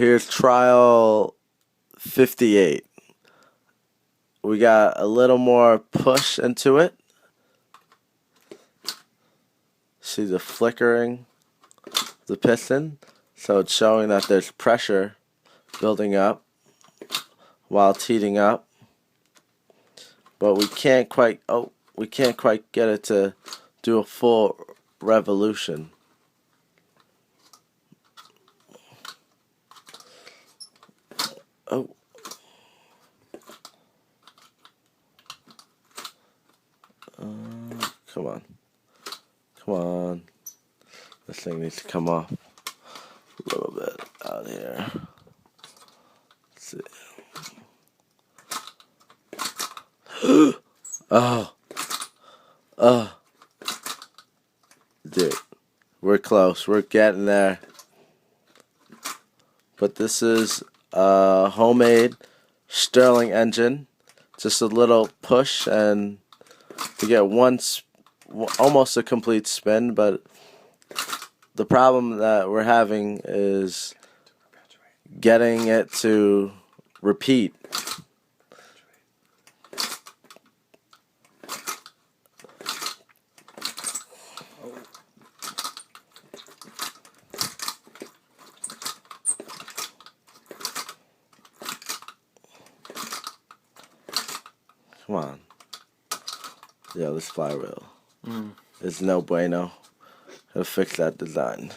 here's trial 58. We got a little more push into it. See the flickering of the piston? So it's showing that there's pressure building up while it's heating up. But we can't quite get it to do a full revolution. Oh. Come on. Come on. This thing needs to come off a little bit out here. Let's see. Oh. Oh. Dude. We're close. We're getting there. But this is a homemade Stirling engine. Just a little push and to get almost a complete spin, but the problem that we're having is getting it to repeat. Come on. Yo, this flywheel is no bueno. Gotta fix that design.